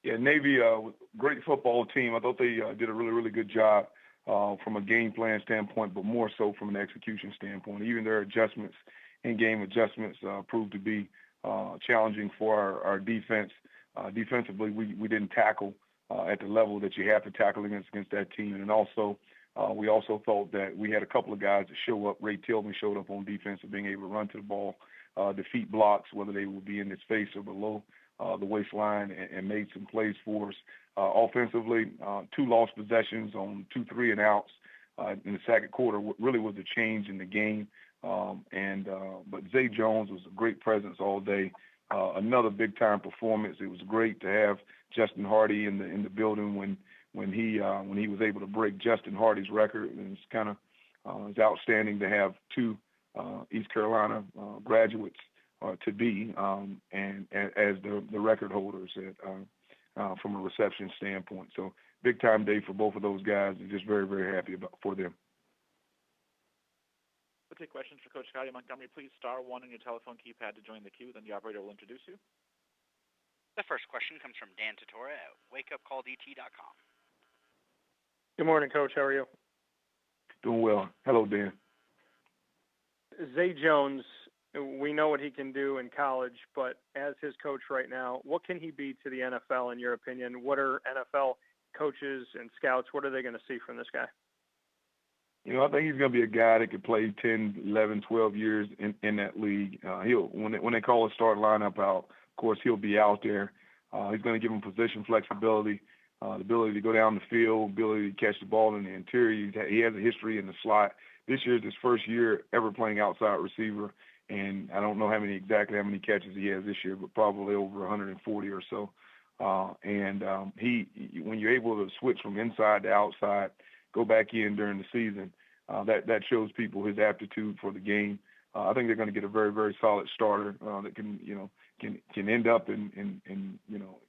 Yeah, Navy, great football team. I thought they did a really, really good job from a game plan standpoint, but more so from an execution standpoint. Even their adjustments, in-game adjustments, proved to be challenging for our defense. Defensively, we didn't tackle at the level that you have to tackle against that team. And also, we also thought that we had a couple of guys that show up. Ray Tillman showed up on defense of being able to run to the ball, defeat blocks, whether they would be in his face or below the waistline, and made some plays for us. Offensively, 2 lost possessions on 2 3-and-outs in the second quarter really was a change in the game. But Zay Jones was a great presence all day. Another big-time performance. It was great to have Justin Hardy in the building when he was able to break Justin Hardy's record. And it's outstanding to have 2 East Carolina graduates to be and as the record holders from a reception standpoint. So big time day for both of those guys, and just very, very happy for them. We'll take questions for Coach Scottie Montgomery. Please star 1 on your telephone keypad to join the queue. Then the operator will introduce you. The first question comes from Dan Tortora at wakeupcalldt.com. Good morning, Coach. How are you? Doing well. Hello, Dan. Zay Jones, we know what he can do in college, but as his coach right now, what can he be to the NFL in your opinion? What are NFL coaches and scouts, what are they going to see from this guy? I think he's going to be a guy that could play 10, 11, 12 years in that league. When they call a start lineup out, of course, he'll be out there. He's going to give him position flexibility, the ability to go down the field, ability to catch the ball in the interior. He has a history in the slot. This year is his first year ever playing outside receiver, and I don't know exactly how many catches he has this year, but probably over 140 or so. When you're able to switch from inside to outside, go back in during the season, that shows people his aptitude for the game. I think they're going to get a very, very solid starter that can end up in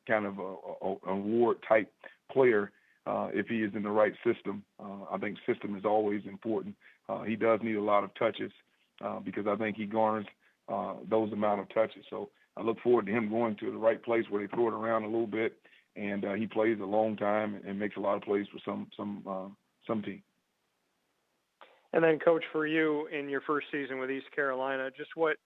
kind of a award type player if he is in the right system. I think system is always important. He does need a lot of touches because I think he garners those amount of touches. So I look forward to him going to the right place where they throw it around a little bit, and he plays a long time and makes a lot of plays for some team. And then, Coach, for you in your first season with East Carolina, just what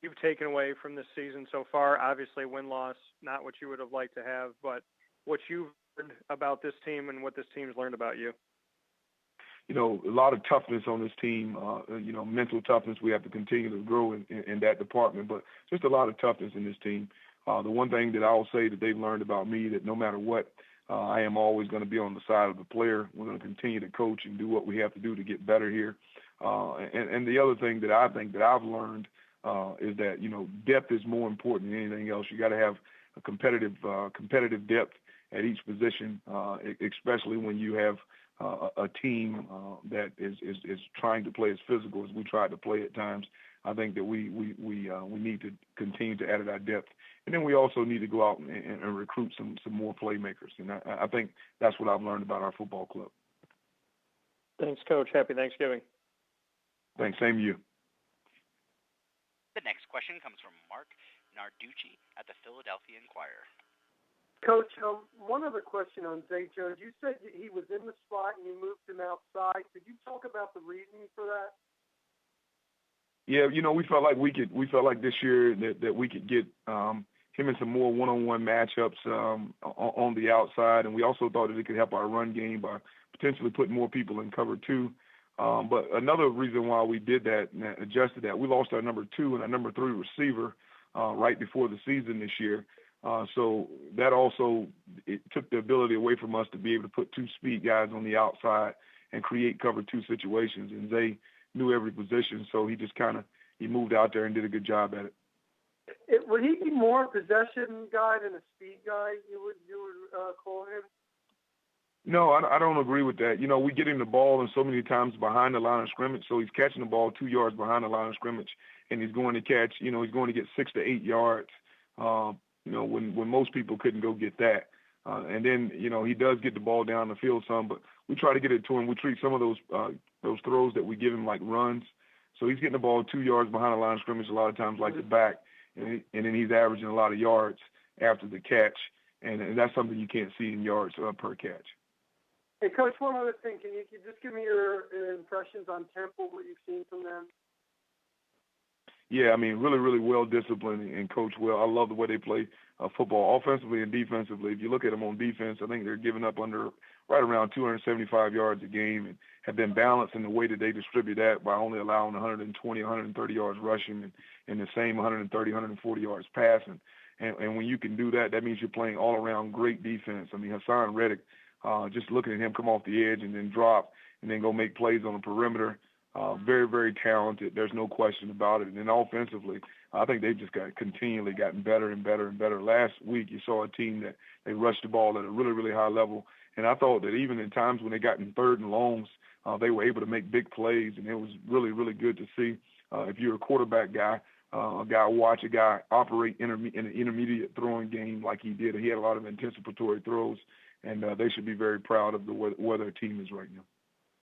you've taken away from this season so far. Obviously, win-loss, not what you would have liked to have, but what you've learned about this team and what this team's learned about you. A lot of toughness on this team, mental toughness. We have to continue to grow in that department, but just a lot of toughness in this team. The one thing that I'll say that they've learned about me, that no matter what, I am always going to be on the side of the player. We're going to continue to coach and do what we have to do to get better here. And the other thing that I think that I've learned is that, depth is more important than anything else. You got to have a competitive depth at each position, especially when you have a team that is trying to play as physical as we try to play at times. I think that we need to continue to add to our depth. And then we also need to go out and recruit some more playmakers. And I think that's what I've learned about our football club. Thanks, Coach. Happy Thanksgiving. Thanks. Same to you. The next question comes from Mark Narducci at the Philadelphia Inquirer. Coach, one other question on Zay Jones. You said he was in the slot and you moved him outside. Could you talk about the reasoning for that? Yeah, we felt like this year that we could get him in some more one-on-one matchups on the outside, and we also thought that it could help our run game by potentially putting more people in cover 2. But another reason why we did that and adjusted that, we lost our number 2 and our number 3 receiver right before the season this year. So that also it took the ability away from us to be able to put 2 speed guys on the outside and create cover 2 situations. And they knew every position, so he just he moved out there and did a good job at it. Would he be more a possession guy than a speed guy? You would call him? No, I don't agree with that. We get him the ball and so many times behind the line of scrimmage, so he's catching the ball 2 yards behind the line of scrimmage, and he's going to catch. He's going to get 6 to 8 yards. When most people couldn't go get that. And then, he does get the ball down the field some, but we try to get it to him. We treat some of those throws that we give him like runs. So he's getting the ball 2 yards behind the line of scrimmage a lot of times like the back, and then he's averaging a lot of yards after the catch. and that's something you can't see in yards per catch. Hey, Coach, one other thing. Can you just give me your impressions on Temple, what you've seen from them? Yeah, I mean, really, really well disciplined and coached well. I love the way they play football, offensively and defensively. If you look at them on defense, I think they're giving up right around 275 yards a game, and have been balanced in the way that they distribute that by only allowing 120, 130 yards rushing and the same 130, 140 yards passing. And when you can do that, that means you're playing all around great defense. I mean, Hassan Reddick, just looking at him come off the edge and then drop and then go make plays on the perimeter. Very, very talented. There's no question about it. And then offensively, I think they've just continually gotten better and better and better. Last week, you saw a team that they rushed the ball at a really, really high level. And I thought that even in times when they got in third and longs, they were able to make big plays. And it was really, really good to see. If you're a quarterback guy, watch a guy operate in an intermediate throwing game like he did. He had a lot of anticipatory throws, and they should be very proud of where their team is right now.